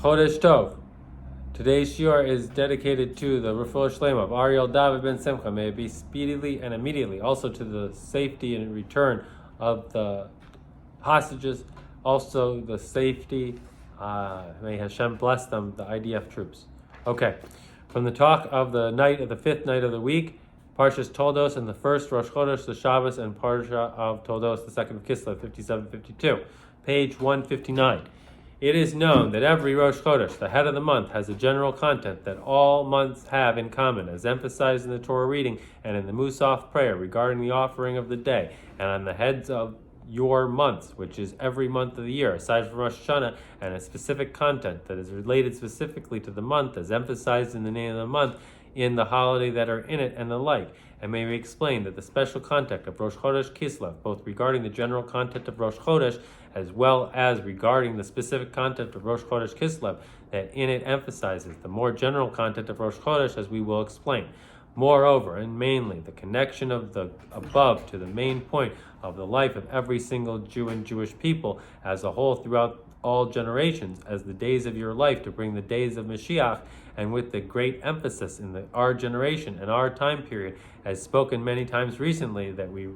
Chodesh Tov. Today's shiur is dedicated to the Refura Shelema of Ariel David ben Simcha. May it be speedily and immediately. Also to the safety and return of the hostages. Also the safety. May Hashem bless them, the IDF troops. Okay. From the talk of the night of the fifth night of the week, Parshas Toldot, and the first Rosh Chodesh, the Shabbos, and Parsha of Toldot, the second of Kislev, 57-52. Page 159. It is known that every Rosh Chodesh, the head of the month, has a general content that all months have in common, as emphasized in the Torah reading and in the Musaf prayer regarding the offering of the day, and on the heads of your months, which is every month of the year, aside from Rosh Hashanah, and a specific content that is related specifically to the month, as emphasized in the name of the month, in the holiday that are in it, and the like. And may we explain that the special content of Rosh Chodesh Kislev, both regarding the general content of Rosh Chodesh, as well as regarding the specific content of Rosh Chodesh Kislev, that in it emphasizes the more general content of Rosh Chodesh, as we will explain. Moreover, and mainly, the connection of the above to the main point of the life of every single Jew and Jewish people as a whole throughout all generations, as the days of your life to bring the days of Mashiach, and with the great emphasis in our generation and our time period, as spoken many times recently, that we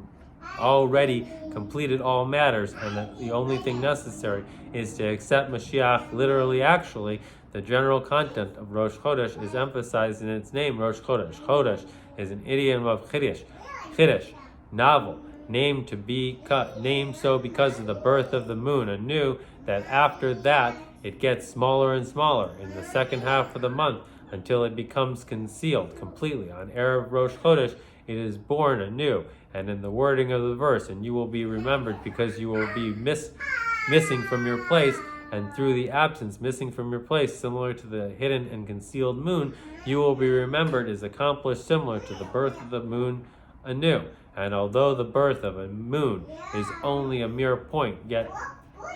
already completed all matters, and that the only thing necessary is to accept Mashiach literally. Actually, the general content of Rosh Chodesh is emphasized in its name, Rosh Chodesh. Chodesh is an idiom of Chiddush, novel, named so because of the birth of the moon, anew, that after that it gets smaller and smaller in the second half of the month until it becomes concealed completely. On Erev Rosh Chodesh, it is born anew, and in the wording of the verse, and you will be remembered because you will be missing from your place, and through the absence missing from your place, similar to the hidden and concealed moon, you will be remembered is accomplished similar to the birth of the moon anew. And although the birth of a moon is only a mere point, yet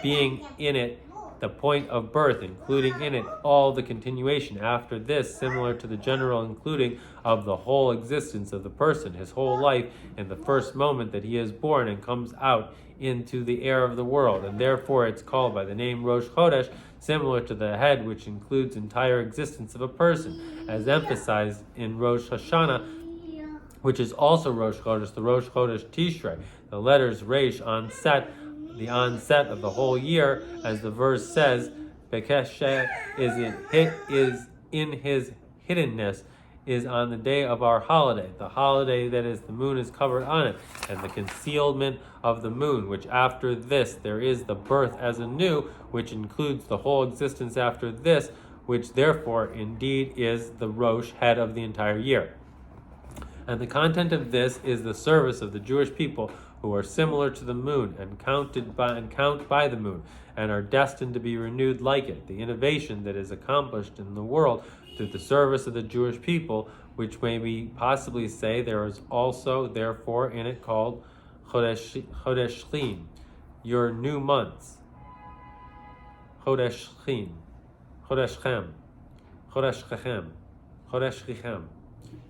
being in it the point of birth, including in it all the continuation after this, similar to the general including of the whole existence of the person, his whole life, in the first moment that he is born and comes out into the air of the world, and therefore it's called by the name Rosh Chodesh, similar to the head, which includes entire existence of a person, as emphasized in Rosh Hashanah, which is also Rosh Chodesh, the Rosh Chodesh Tishrei, the letters Reish onset, the onset of the whole year, as the verse says, Bekeshe is in his hiddenness, is on the day of our holiday, the holiday that is the moon is covered on it, and the concealment of the moon, which after this there is the birth as anew, which includes the whole existence after this, which therefore indeed is the Rosh, head of the entire year. And the content of this is the service of the Jewish people who are similar to the moon and count by the moon, and are destined to be renewed like it, the innovation that is accomplished in the world through the service of the Jewish people, which may we possibly say there is also therefore in it called Chodeshchim, your new months. Chodeshchim, Chodeshchem, Chodeshchichem.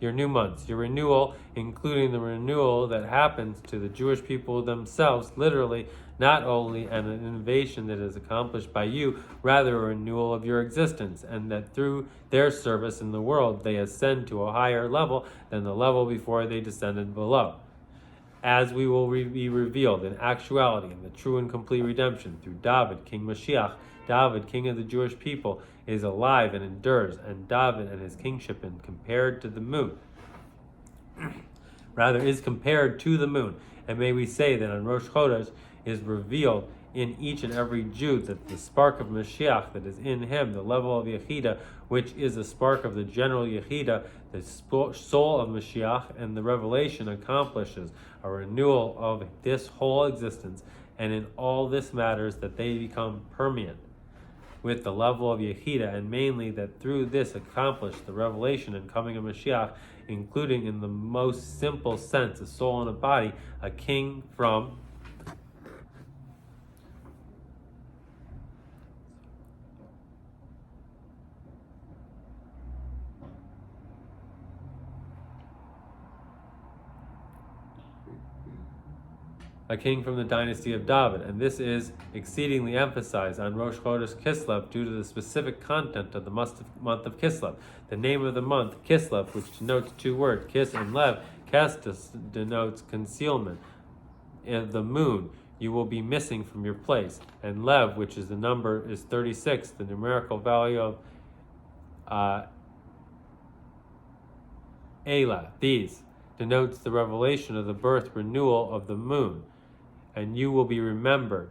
Your new months, your renewal, including the renewal that happens to the Jewish people themselves, literally, not only an innovation that is accomplished by you, rather a renewal of your existence, and that through their service in the world they ascend to a higher level than the level before they descended below. As we will be revealed in actuality in the true and complete redemption through David, King Mashiach. David, king of the Jewish people, is alive and endures, and David and his kingship is compared to the moon. Is compared to the moon. And may we say that on Rosh Chodesh is revealed in each and every Jew that the spark of Mashiach that is in him, the level of Yechida, which is a spark of the general Yechida, the soul of Mashiach, and the revelation accomplishes a renewal of this whole existence, and in all this matters that they become permeant with the level of Yechida, and mainly that through this accomplished the revelation and coming of Mashiach, including in the most simple sense a soul and a body, a king from a king from the dynasty of David, and this is exceedingly emphasized on Rosh Chodesh Kislev due to the specific content of the month of Kislev. The name of the month, Kislev, which denotes two words, Kis and Lev. Kes denotes concealment. The moon you will be missing from your place, and Lev, which is the number, is 36, the numerical value of Ela. These denotes the revelation of the birth renewal of the moon, and you will be remembered,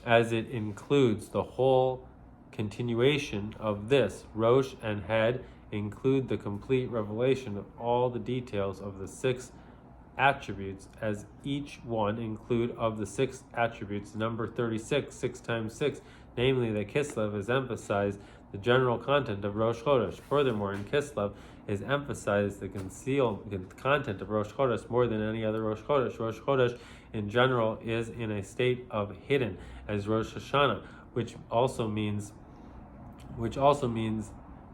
as it includes the whole continuation of this. Rosh and Head include the complete revelation of all the details of the 6 attributes, as each one include of the 6 attributes number 36, 6 times 6, namely that Kislev is emphasized the general content of Rosh Chodesh. Furthermore, in Kislev is emphasized the concealed content of Rosh Chodesh more than any other Rosh Chodesh. Rosh Chodesh in general is in a state of hidden, as Rosh Hashanah, which also means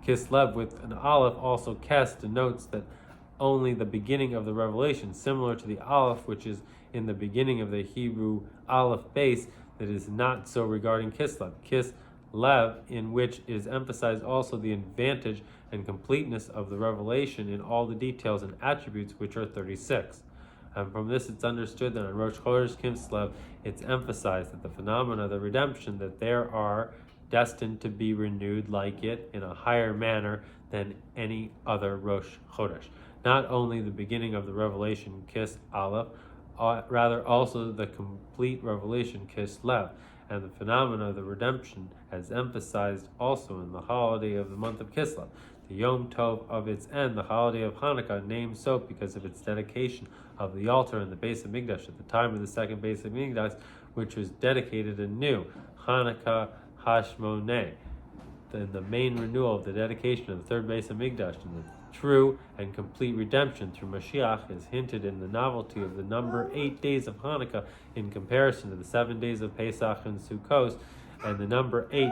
Kislev with an aleph, also Kes, denotes that only the beginning of the revelation, similar to the aleph, which is in the beginning of the Hebrew aleph base, that is not so regarding Kislev. Kislev, in which is emphasized also the advantage and completeness of the revelation in all the details and attributes, which are 36. And from this it's understood that on Rosh Chodesh Kislev it's emphasized that the phenomena of the redemption, that there are destined to be renewed like it in a higher manner than any other Rosh Chodesh. Not only the beginning of the revelation, Kis Aleph, rather also the complete revelation, Kis Lev, and the phenomena of the redemption as emphasized also in the holiday of the month of Kislev. The Yom Tov of its end, the holiday of Hanukkah, named so because of its dedication of the altar in the Beis Hamikdash at the time of the second Beis Hamikdash, which was dedicated anew, Hanukkah Hashmoneh, the main renewal of the dedication of the third Beis Hamikdash, and the true and complete redemption through Mashiach is hinted in the novelty of the number 8 days of Hanukkah in comparison to the 7 days of Pesach and Sukkot, and the number 8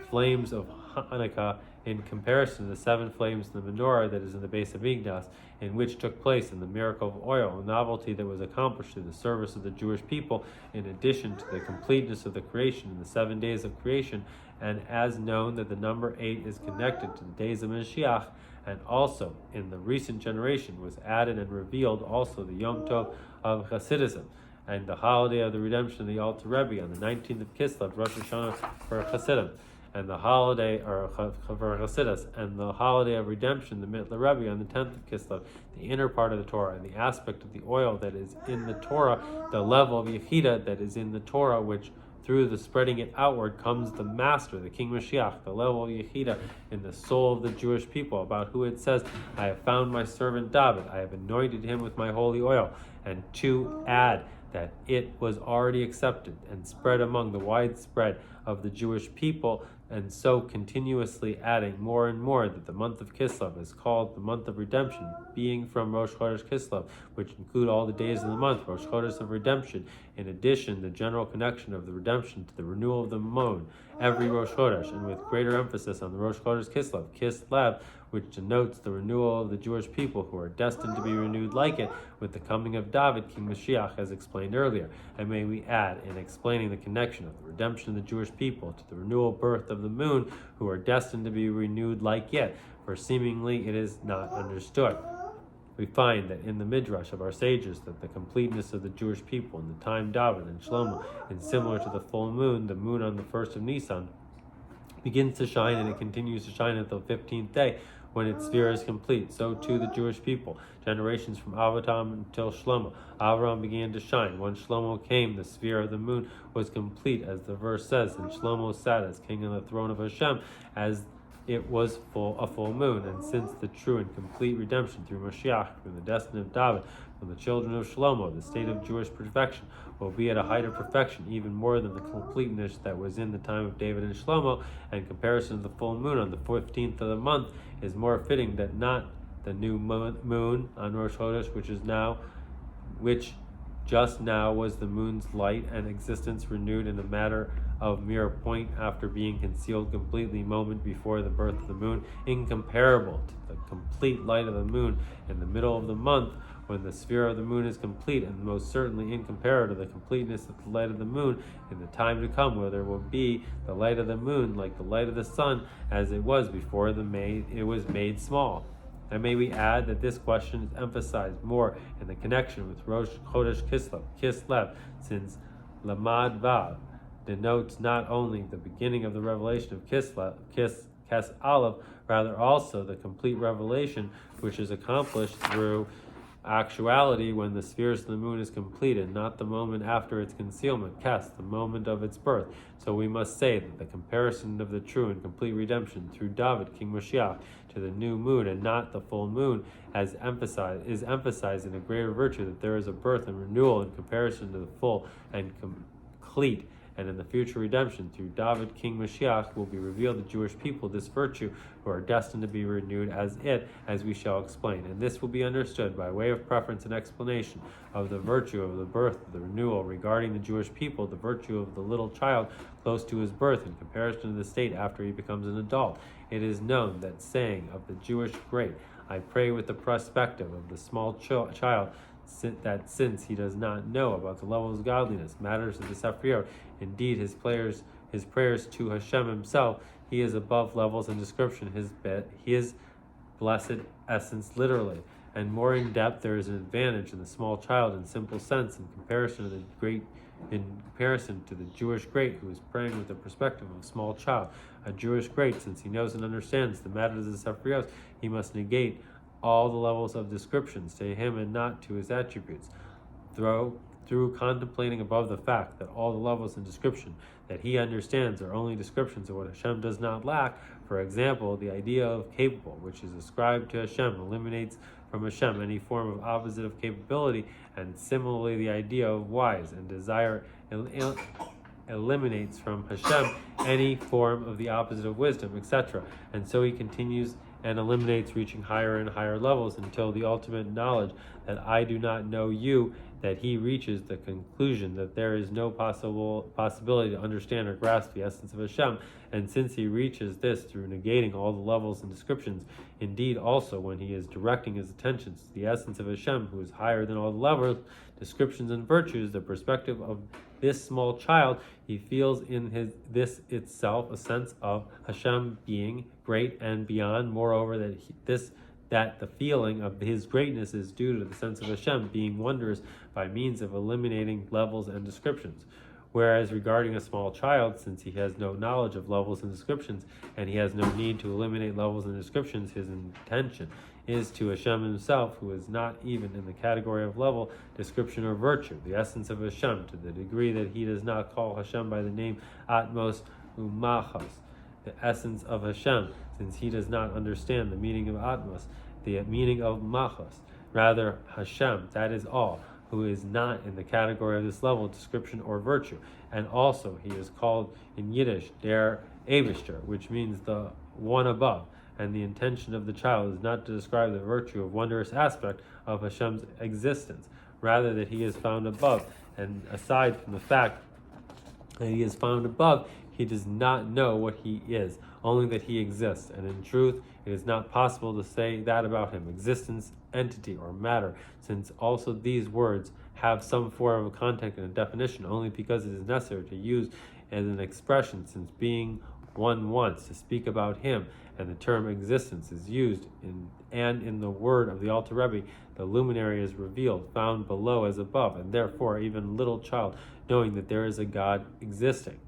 flames of Hanukkah in comparison to the 7 flames in the menorah that is in the Beis Hamikdash, in which took place in the miracle of oil, a novelty that was accomplished through the service of the Jewish people, in addition to the completeness of the creation in the 7 days of creation, and as known that the number 8 is connected to the days of Mashiach, and also in the recent generation was added and revealed also the Yom Tov of Hasidism, and the holiday of the redemption of the Alter Rebbe on the 19th of Kislev, Rosh Hashanah for Hasidim, and the holiday for Hasidus, and the holiday of redemption, the Mitla Rebbe, on the 10th of Kislev, the inner part of the Torah, and the aspect of the oil that is in the Torah, the level of Yechida that is in the Torah, which through the spreading it outward comes the Master, the King Mashiach, the level of Yechida in the soul of the Jewish people, about who it says, I have found my servant David, I have anointed him with my holy oil, and to add that it was already accepted and spread among the widespread of the Jewish people, and so continuously adding more and more that the month of Kislev is called the month of redemption, being from Rosh Chodesh Kislev, which include all the days of the month, Rosh Chodesh of redemption. In addition, the general connection of the redemption to the renewal of the moon every Rosh Chodesh, and with greater emphasis on the Rosh Chodesh Kislev, Kislev, which denotes the renewal of the Jewish people who are destined to be renewed like it with the coming of David, King Mashiach, as explained earlier. And may we add, in explaining the connection of the redemption of the Jewish people to the renewal birth of the moon, who are destined to be renewed like it, for seemingly it is not understood. We find that in the Midrash of our sages that the completeness of the Jewish people in the time David and Shlomo, and similar to the full moon, the moon on the 1st of Nisan, begins to shine, and it continues to shine until the 15th day, when its sphere is complete. So too the Jewish people, generations from Avraham until Shlomo. Avraham began to shine. When Shlomo came, the sphere of the moon was complete, as the verse says, and Shlomo sat as king on the throne of Hashem, as it was a full moon. And since the true and complete redemption through Mashiach, through the destiny of David, from the children of Shlomo, the state of Jewish perfection will be at a height of perfection, even more than the completeness that was in the time of David and Shlomo, and comparison to the full moon on the 15th of the month is more fitting that not the new moon on Rosh Chodesh, which just now was the moon's light and existence renewed in a matter of mere point after being concealed completely moment before the birth of the moon, incomparable to the complete light of the moon in the middle of the month, when the sphere of the moon is complete, and most certainly incomparable to the completeness of the light of the moon in the time to come, where there will be the light of the moon like the light of the sun, as it was before it was made small. And may we add that this question is emphasized more in the connection with Rosh Chodesh Kislev, since Lamad Vav denotes not only the beginning of the revelation of Kes Aleph, rather also the complete revelation which is accomplished through actuality when the spheres of the moon is completed, not the moment after its concealment, Kes, the moment of its birth. So we must say that the comparison of the true and complete redemption through David, King Mashiach, to the new moon and not the full moon is emphasized in a greater virtue, that there is a birth and renewal in comparison to the full and complete. And in the future redemption through David, King Mashiach, will be revealed the Jewish people this virtue, who are destined to be renewed as we shall explain. And this will be understood by way of preference and explanation of the virtue of the birth, the renewal regarding the Jewish people, the virtue of the little child close to his birth in comparison to the state after he becomes an adult. It is known that saying of the Jewish great, I pray with the perspective of the small child, that since he does not know about the levels of godliness, matters of the Sefriot, indeed his prayers to Hashem himself, he is above levels and description, his blessed essence literally, and more in depth. There is an advantage in the small child in simple sense in comparison to the Jewish great, who is praying with the perspective of a small child. A Jewish great, since he knows and understands the matters of the Sefriot, he must negate all the levels of descriptions to him and not to his attributes. Through contemplating above the fact that all the levels in description that he understands are only descriptions of what Hashem does not lack. For example, the idea of capable, which is ascribed to Hashem, eliminates from Hashem any form of opposite of capability, and similarly the idea of wise and desire eliminates from Hashem any form of the opposite of wisdom, etc. And so he continues and eliminates, reaching higher and higher levels until the ultimate knowledge that I do not know you, that he reaches the conclusion that there is no possibility to understand or grasp the essence of Hashem. And since he reaches this through negating all the levels and descriptions, indeed also when he is directing his attentions to the essence of Hashem, who is higher than all the levels, descriptions, and virtues, the perspective of this small child, he feels in this itself a sense of Hashem being great and beyond. Moreover, that the feeling of his greatness is due to the sense of Hashem being wondrous by means of eliminating levels and descriptions. Whereas regarding a small child, since he has no knowledge of levels and descriptions, and he has no need to eliminate levels and descriptions, his intention is to Hashem himself, who is not even in the category of level, description, or virtue, the essence of Hashem, to the degree that he does not call Hashem by the name Atmos Umachos, the essence of Hashem, since he does not understand the meaning of Atmos, the meaning of Machos. Rather, Hashem, that is all, who is not in the category of this level, description, or virtue. And also he is called in Yiddish Der Eibishter, which means the one above. And the intention of the child is not to describe the virtue of wondrous aspect of Hashem's existence, rather that he is found above. And aside from the fact that he is found above, he does not know what he is, only that he exists. And in truth, it is not possible to say that about him, existence, entity, or matter, since also these words have some form of content and a definition, only because it is necessary to use as an expression, since being one wants to speak about him, and the term existence is used in the word of the Alter Rebbe, the luminary is revealed, found below as above, and therefore even little child knowing that there is a God existing.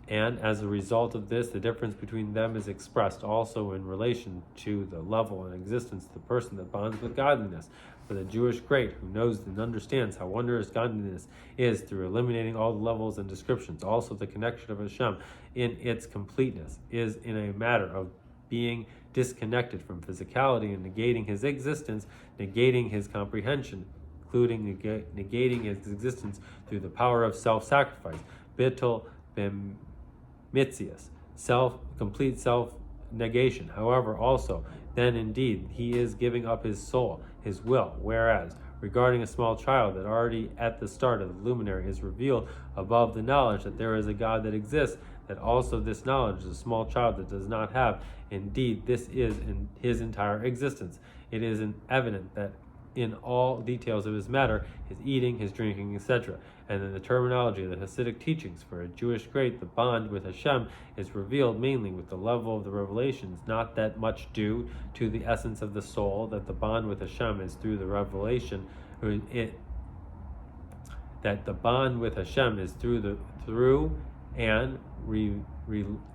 And as a result of this, the difference between them is expressed also in relation to the level and existence of the person that bonds with godliness. For the Jewish great, who knows and understands how wondrous godliness is through eliminating all the levels and descriptions, also the connection of Hashem in its completeness is in a matter of being disconnected from physicality and negating his existence, negating his comprehension, including negating his existence through the power of self-sacrifice, bittul mitzias, complete self-negation. However, also, then indeed he is giving up his soul, his will, whereas regarding a small child that already at the start of the luminary is revealed above the knowledge that there is a God that exists, that also this knowledge is a small child that does not have. Indeed, this is in his entire existence. It is evident that in all details of his matter, his eating, his drinking, etc. And in the terminology of the Hasidic teachings, for a Jewish great, the bond with Hashem is revealed mainly with the level of the revelations, not that much due to the essence of the soul, that the bond with Hashem is through the revelation, that the bond with Hashem is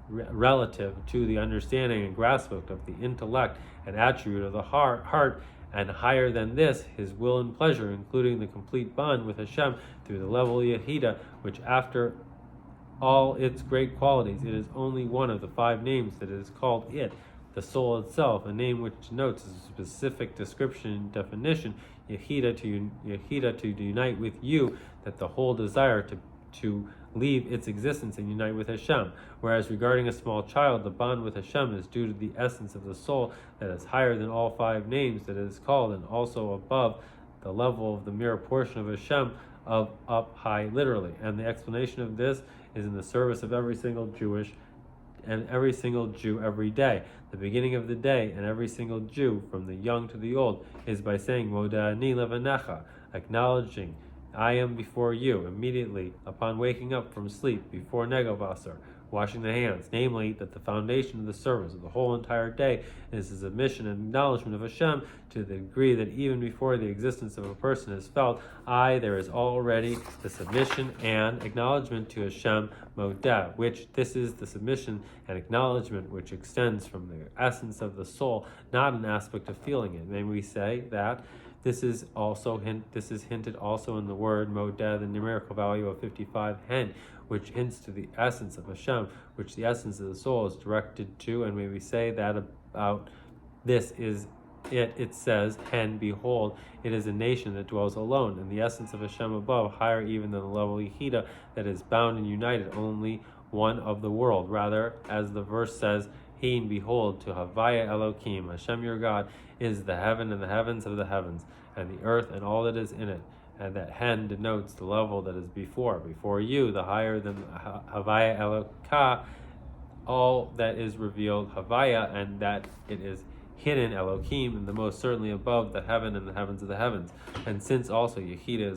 relative to the understanding and grasping of the intellect and attribute of the heart, and higher than this, his will and pleasure, including the complete bond with Hashem through the level Yehida, which after all its great qualities, it is only one of the 5 names that is called it, the soul itself, a name which denotes a specific description and definition, Yehida to unite with you, that the whole desire to leave its existence and unite with Hashem. Whereas regarding a small child, the bond with Hashem is due to the essence of the soul that is higher than all 5 names that it is called, and also above the level of the mere portion of Hashem of up high literally. And the explanation of this is in the service of every single Jew every day. The beginning of the day, and every single Jew, from the young to the old, is by saying Moda ani levanecha, acknowledging I am before you, immediately upon waking up from sleep, before Negavasar, washing the hands, namely that the foundation of the service of the whole entire day is the submission and acknowledgement of Hashem, to the degree that even before the existence of a person is felt, there is already the submission and acknowledgement to Hashem Modah, which this is the submission and acknowledgement which extends from the essence of the soul, not an aspect of feeling it. May we say that this is hinted also in the word Modah, the numerical value of 55 hen, which hints to the essence of Hashem, which the essence of the soul is directed to. And may we say that about this is it says, hen, behold, it is a nation that dwells alone, and the essence of Hashem above, higher even than the level Yehida, that is bound and united, only one of the world. Rather, as the verse says, Hein, behold, to Havaya Elokim, Hashem your God, is the heaven and the heavens of the heavens, and the earth and all that is in it. And that hen denotes the level that is before you, the higher than Havaya Elokah, all that is revealed, Havaya, and that it is hidden, Elokim, and the most certainly above the heaven and the heavens of the heavens. And since also Yehida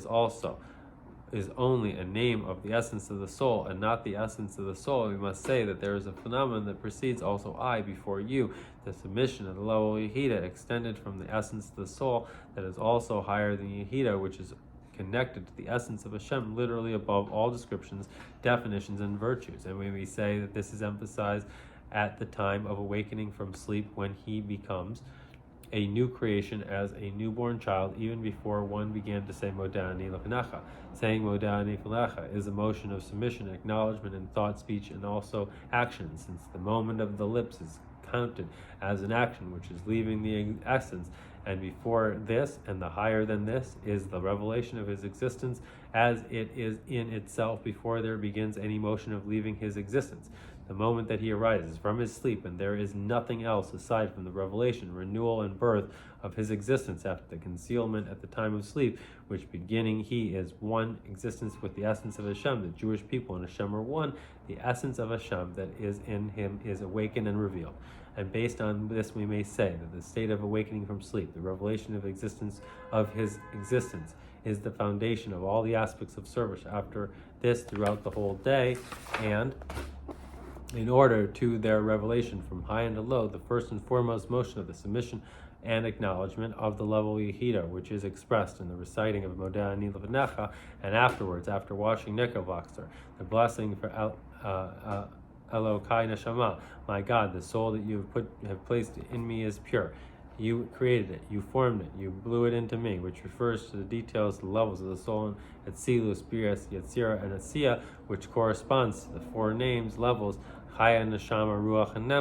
is only a name of the essence of the soul, and not the essence of the soul, we must say that there is a phenomenon that precedes also I before you, the submission of the level Yehida, extended from the essence of the soul, that is also higher than Yehida, which is connected to the essence of Hashem, literally above all descriptions, definitions, and virtues. And when we say that this is emphasized at the time of awakening from sleep, when he becomes a new creation as a newborn child, even before one began to say Modah ani levanecha. Saying Modah ani levanecha is a motion of submission, acknowledgement in thought, speech, and also action, since the moment of the lips is counted as an action which is leaving the essence, and before this and the higher than this is the revelation of his existence as it is in itself before there begins any motion of leaving his existence. The moment that he arises from his sleep, and there is nothing else aside from the revelation, renewal, and birth of his existence after the concealment at the time of sleep, which beginning he is one existence with the essence of Hashem. The Jewish people and Hashem are one. The essence of Hashem that is in him is awakened and revealed. And based on this, we may say that the state of awakening from sleep, the revelation of existence of his existence, is the foundation of all the aspects of service after this throughout the whole day. And in order to their revelation from high and to low, the first and foremost motion of the submission and acknowledgement of the level Yehida, which is expressed in the reciting of Modah ani levanecha, and afterwards, after washing Nekavakster, the blessing for Elokai Neshama, my God, the soul that you have placed in me is pure. You created it, you formed it, you blew it into me, which refers to the details, the levels of the soul in Etzilus, Biras, Yetzirah, and Asiya, which corresponds to the 4 names, levels, Chaya, Neshama, Ruach, and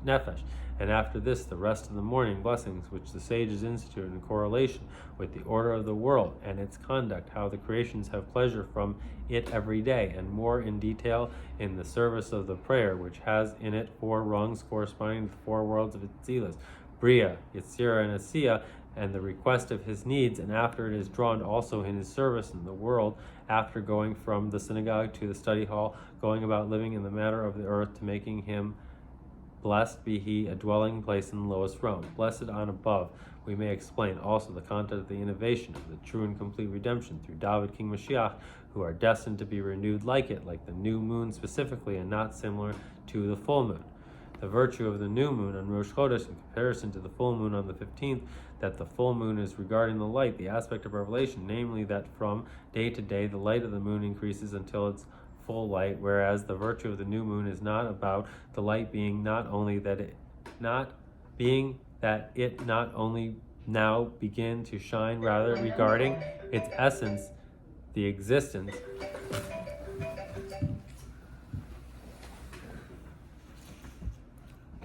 Nefesh. And after this, the rest of the morning blessings, which the sages instituted in correlation with the order of the world and its conduct, how the creations have pleasure from it every day, and more in detail in the service of the prayer, which has in it 4 rungs corresponding to the 4 worlds of Etzilus, Bria, Yetzirah, and Asiya, and the request of his needs, and after it is drawn also in his service in the world, after going from the synagogue to the study hall, going about living in the manner of the earth, to making him Blessed be he, a dwelling place in the lowest realm. Blessed on above. We may explain also the content of the innovation of the true and complete redemption through David King Mashiach, who are destined to be renewed like it, like the new moon specifically, and not similar to the full moon. The virtue of the new moon on Rosh Chodesh in comparison to the full moon on the 15th, that the full moon is regarding the light, the aspect of revelation, namely that from day to day the light of the moon increases until its full light, whereas the virtue of the new moon is not about the light being not only that it not only now begin to shine, rather regarding its essence, the existence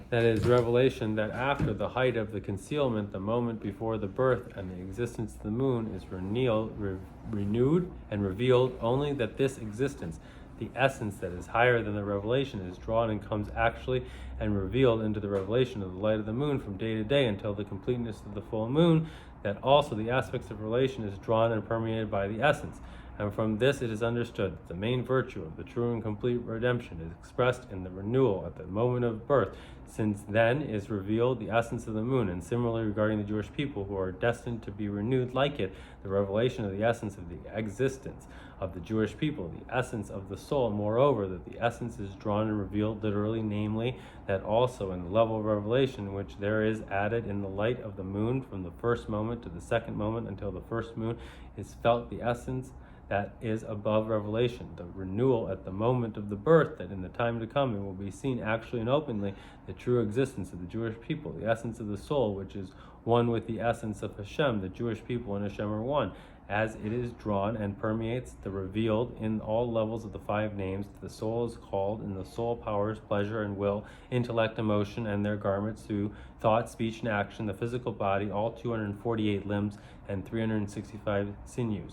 that is revelation, that after the height of the concealment, the moment before the birth and the existence of the moon is renewed and revealed, only that this existence, the essence that is higher than the revelation, is drawn and comes actually and revealed into the revelation of the light of the moon from day to day until the completeness of the full moon, that also the aspects of relation is drawn and permeated by the essence. And from this it is understood that the main virtue of the true and complete redemption is expressed in the renewal at the moment of birth, since then is revealed the essence of the moon. And similarly regarding the Jewish people who are destined to be renewed like it, the revelation of the essence of the existence of the Jewish people, the essence of the soul. Moreover, that the essence is drawn and revealed literally, namely that also in the level of revelation which there is added in the light of the moon from the first moment to the second moment until the first moon is felt the essence that is above revelation, the renewal at the moment of the birth, that in the time to come it will be seen actually and openly the true existence of the Jewish people, the essence of the soul, which is one with the essence of Hashem. The Jewish people and Hashem are one, as it is drawn and permeates the revealed in all levels of the five names. The soul is called in the soul powers, pleasure and will, intellect, emotion, and their garments through thought, speech, and action, the physical body, all 248 limbs and 365 sinews,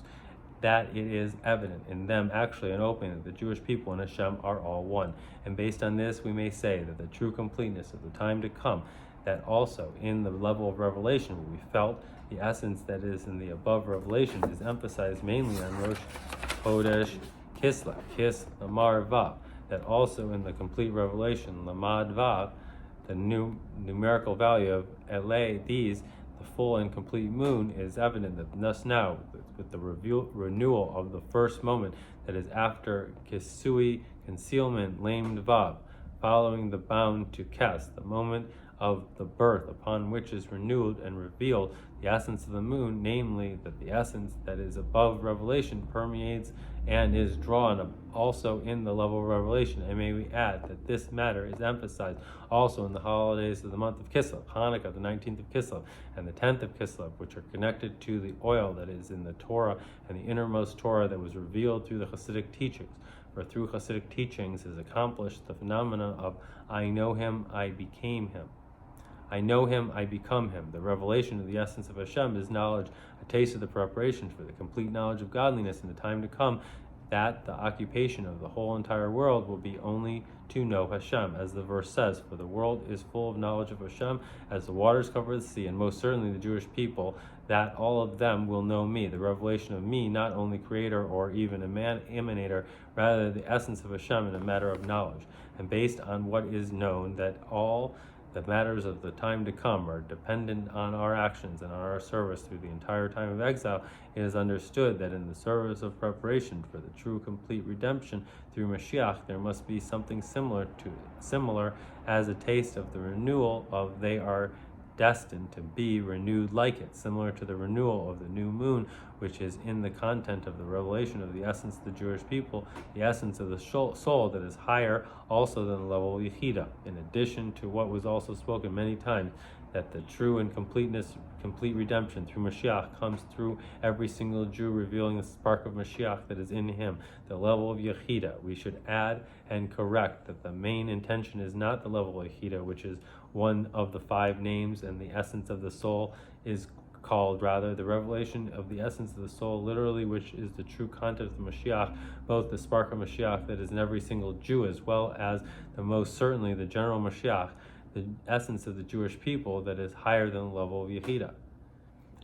that it is evident in them actually and openly that the Jewish people and Hashem are all one. And based on this, we may say that the true completeness of the time to come, that also in the level of revelation will be felt, the essence that is in the above revelation is emphasized mainly on Rosh Chodesh Kislev, Kis Lamar Vav, that also in the complete revelation, Lamad Vav, the numerical value of LA, these, the full and complete moon, is evident that thus now, with the renewal of the first moment that is after Kisui, concealment, lamed Vav, following the bound to Kes, the moment of the birth upon which is renewed and revealed the essence of the moon, namely that the essence that is above revelation permeates and is drawn also in the level of revelation. And may we add that this matter is emphasized also in the holidays of the month of Kislev, Hanukkah, the 19th of Kislev, and the 10th of Kislev, which are connected to the oil that is in the Torah and the innermost Torah that was revealed through the Hasidic teachings. For through Hasidic teachings is accomplished the phenomena of I know him, I became him. I know him, I become him. The revelation of the essence of Hashem is knowledge, a taste of the preparation for the complete knowledge of godliness in the time to come, that the occupation of the whole entire world will be only to know Hashem, as the verse says, for the world is full of knowledge of Hashem, as the waters cover the sea, and most certainly the Jewish people, that all of them will know me, the revelation of me, not only creator or even emanator, rather the essence of Hashem in a matter of knowledge, and based on what is known, that all the matters of the time to come are dependent on our actions and on our service through the entire time of exile. It is understood that in the service of preparation for the true complete redemption through Mashiach, there must be something similar as a taste of the renewal of they are destined to be renewed like it, similar to the renewal of the new moon, which is in the content of the revelation of the essence of the Jewish people, the essence of the soul that is higher also than the level of Yechida, in addition to what was also spoken many times, that the true and complete redemption through Mashiach comes through every single Jew, revealing the spark of Mashiach that is in him, the level of Yechida. We should add and correct that the main intention is not the level of Yechida, which is one of the five names, and the essence of the soul is called rather the revelation of the essence of the soul, literally, which is the true content of the Mashiach, both the spark of Mashiach that is in every single Jew, as well as the most certainly the general Mashiach, the essence of the Jewish people that is higher than the level of Yechida.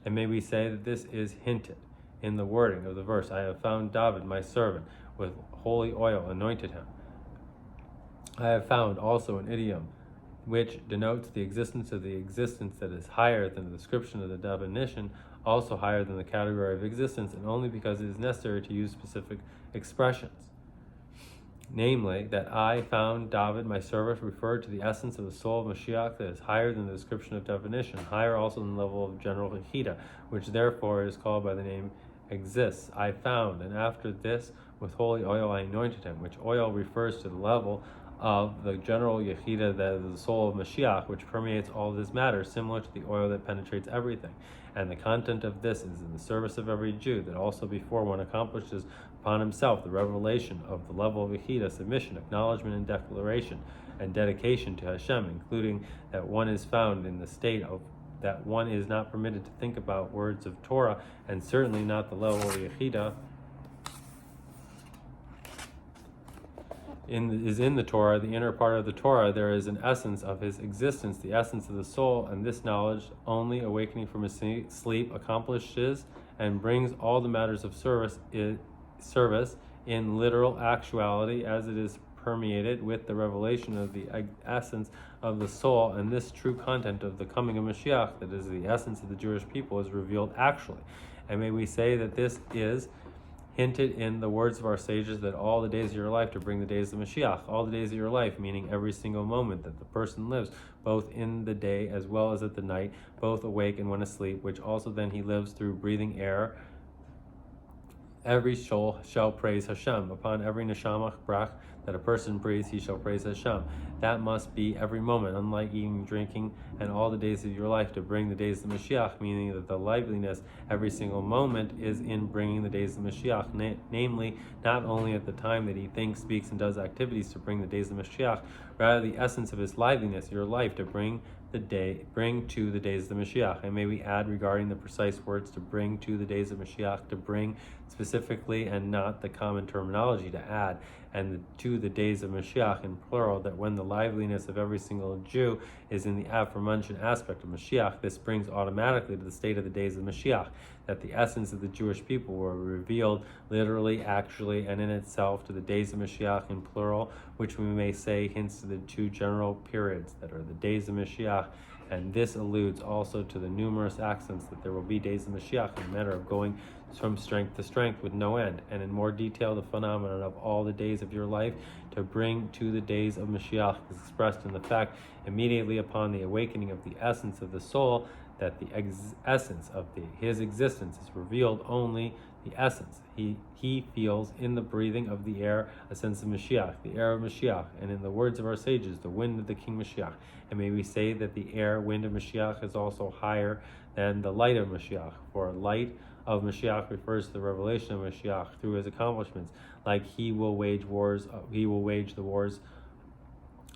And may we say that this is hinted in the wording of the verse, I have found David, my servant, with holy oil anointed him. I have found also an idiom which denotes the existence of the existence that is higher than the description of the definition, also higher than the category of existence, and only because it is necessary to use specific expressions. Namely, that I found David, my servant, referred to the essence of the soul of Mashiach that is higher than the description of definition, higher also than the level of general Yechida, which therefore is called by the name exists. I found, and after this, with holy oil I anointed him, which oil refers to the level of the general Yechida, that is the soul of Mashiach, which permeates all this matter, similar to the oil that penetrates everything. And the content of this is in the service of every Jew, that also before one accomplishes upon himself the revelation of the level of Yechida, submission, acknowledgement, and declaration, and dedication to Hashem, including that one is found in the state of that one is not permitted to think about words of Torah, and certainly not the level of Yechida is in the Torah, the inner part of the Torah. There is an essence of his existence, the essence of the soul, and this knowledge, only awakening from his sleep, accomplishes and brings all the matters of service in literal actuality, as it is permeated with the revelation of the essence of the soul, and this true content of the coming of Mashiach, that is the essence of the Jewish people, is revealed actually. And may we say that this is hinted in the words of our sages, that all the days of your life to bring the days of Mashiach, all the days of your life, meaning every single moment that the person lives, both in the day as well as at the night, both awake and when asleep, which also then he lives through breathing air. Every soul shall praise Hashem. Upon every neshama brach that a person breathes, he shall praise Hashem. That must be every moment, unlike eating, drinking, and all the days of your life to bring the days of Mashiach, meaning that the liveliness every single moment is in bringing the days of Mashiach, namely, not only at the time that he thinks, speaks, and does activities to bring the days of Mashiach, rather the essence of his liveliness, your life, to bring to the days of the Mashiach. And may we add regarding the precise words to bring to the days of Mashiach, to bring specifically and not the common terminology to add, and to the days of Mashiach in plural, that when the liveliness of every single Jew is in the aforementioned aspect of Mashiach, this brings automatically to the state of the days of Mashiach, that the essence of the Jewish people were revealed literally, actually, and in itself to the days of Mashiach in plural, which we may say hints to the two general periods that are the days of Mashiach, and this alludes also to the numerous accents that there will be days of Mashiach in a matter of going from strength to strength with no end, and in more detail the phenomenon of all the days of your life to bring to the days of Mashiach is expressed in the fact immediately upon the awakening of the essence of the soul, that the essence of his existence is revealed only the essence. He feels in the breathing of the air a sense of Mashiach, the air of Mashiach, and in the words of our sages, the wind of the King Mashiach. And may we say that the air, wind of Mashiach is also higher than the light of Mashiach, for light of Mashiach refers to the revelation of Mashiach through his accomplishments, like he will wage the wars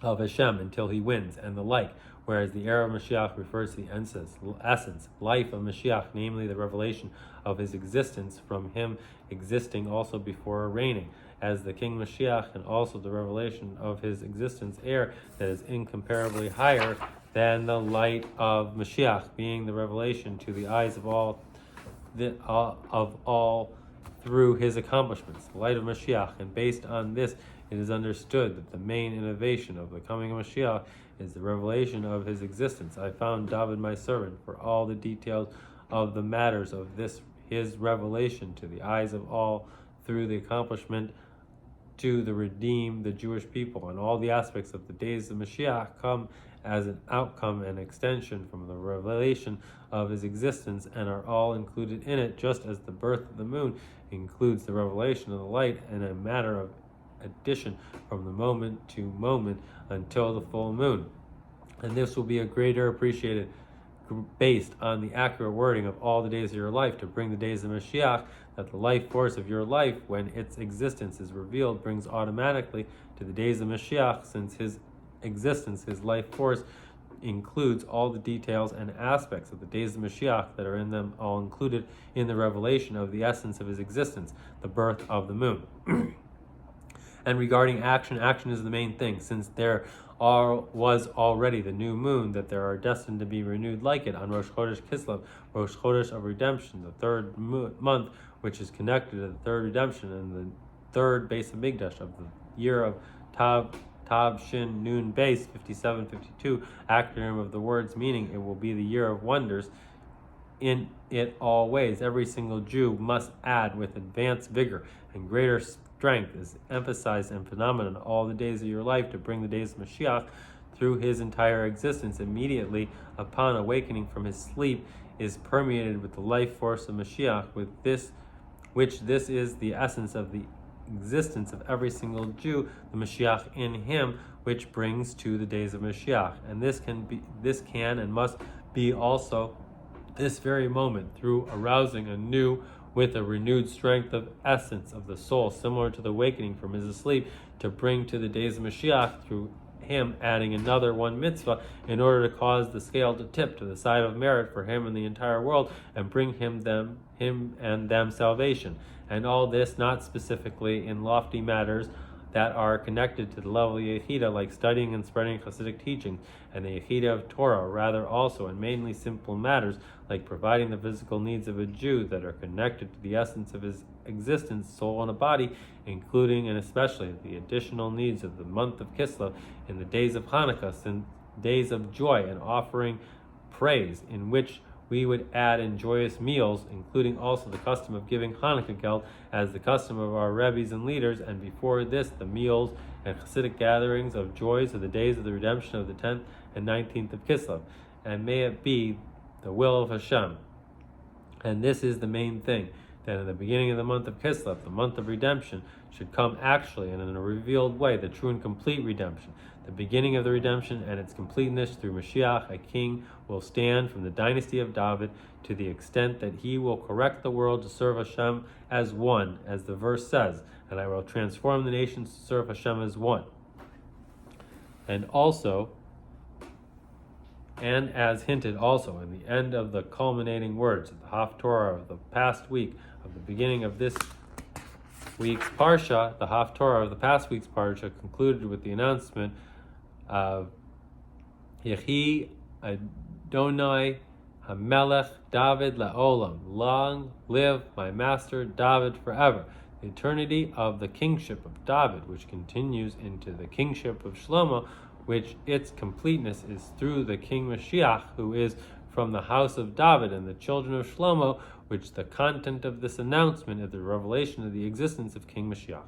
of Hashem until he wins, and the like. Whereas the air of Mashiach refers to the essence, life of Mashiach, namely the revelation of his existence from him existing also before reigning, as the King Mashiach, and also the revelation of his existence air that is incomparably higher than the light of Mashiach, being the revelation to the eyes of all through his accomplishments, the light of Mashiach. And based on this, it is understood that the main innovation of the coming of Mashiach is the revelation of his existence. I found David my servant for all the details of the matters of his revelation to the eyes of all through the accomplishment to redeem the Jewish people, and all the aspects of the days of Mashiach come as an outcome and extension from the revelation of his existence, and are all included in it, just as the birth of the moon includes the revelation of the light, and a matter of addition from the moment to moment until the full moon. And this will be a greater appreciated based on the accurate wording of all the days of your life to bring the days of Mashiach, that the life force of your life, when its existence is revealed, brings automatically to the days of Mashiach, since his existence, his life force, includes all the details and aspects of the days of Mashiach that are in them, all included in the revelation of the essence of his existence, the birth of the moon. And regarding action is the main thing, since there was already the new moon, that there are destined to be renewed like it on Rosh Chodesh Kislev, Rosh Chodesh of redemption, the third month, which is connected to the third redemption and the third base of Migdash of the year of Tav Tav Shin Nun Base 5752, acronym of the words meaning it will be the year of wonders in it all ways. Every single Jew must add with advanced vigor and greater strength is emphasized and phenomenon all the days of your life to bring the days of Mashiach through his entire existence. Immediately upon awakening from his sleep is permeated with the life force of Mashiach, which this is the essence of the existence of every single Jew, the Mashiach in him, which brings to the days of Mashiach. And this can and must be also this very moment through arousing anew with a renewed strength of essence of the soul, similar to the awakening from his sleep, to bring to the days of Mashiach through him adding another one mitzvah in order to cause the scale to tip to the side of merit for him and the entire world and bring him and them salvation. And all this not specifically in lofty matters that are connected to the level of Yechida, like studying and spreading Hasidic teachings, and the Yechida of Torah, rather also in mainly simple matters, like providing the physical needs of a Jew that are connected to the essence of his existence, soul and a body, including and especially the additional needs of the month of Kislev in the days of Hanukkah, and days of joy and offering praise, in which we would add in joyous meals, including also the custom of giving Hanukkah geld as the custom of our rebbes and leaders, and before this the meals and Hasidic gatherings of joys of the days of the redemption of the 10th and 19th of Kislev. And may it be the will of Hashem. And this is the main thing, that in the beginning of the month of Kislev, the month of redemption, should come actually and in a revealed way, the true and complete redemption. The beginning of the redemption and its completeness through Mashiach, a king, will stand from the dynasty of David to the extent that he will correct the world to serve Hashem as one, as the verse says, and I will transform the nations to serve Hashem as one. And also, and as hinted also in the end of the culminating words of the Haftorah of the past week, of the beginning of this week's Parsha, the Haftorah of the past week's Parsha concluded with the announcement of Yehi Adonai HaMelech David La'olam. Long live my master David forever. The eternity of the kingship of David, which continues into the kingship of Shelema, which its completeness is through the King Mashiach, who is from the house of David and the children of Shlomo, which the content of this announcement is the revelation of the existence of King Mashiach.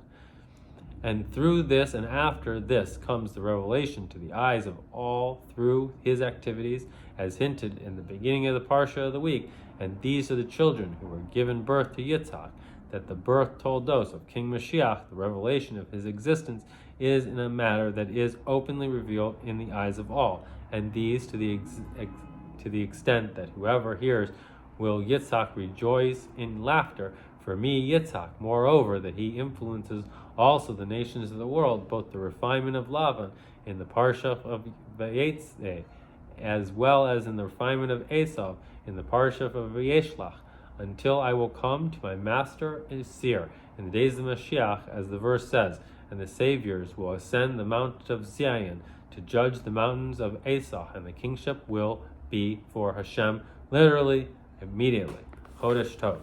And through this and after this comes the revelation to the eyes of all through his activities, as hinted in the beginning of the Parsha of the week. And these are the children who were given birth to Yitzhak, that the birth Toldot of King Mashiach, the revelation of his existence, is in a matter that is openly revealed in the eyes of all. And these to the extent that whoever hears will Yitzhak rejoice in laughter. For me, Yitzhak, moreover, that he influences also the nations of the world, both the refinement of Lavan in the Parsha of Vayetze, as well as in the refinement of Esau in the Parsha of Vayeshlach, until I will come to my master Isir in the days of Mashiach, as the verse says, and the saviors will ascend the mount of Zion to judge the mountains of Esau, and the kingship will be for Hashem, literally, immediately. Chodesh Tov.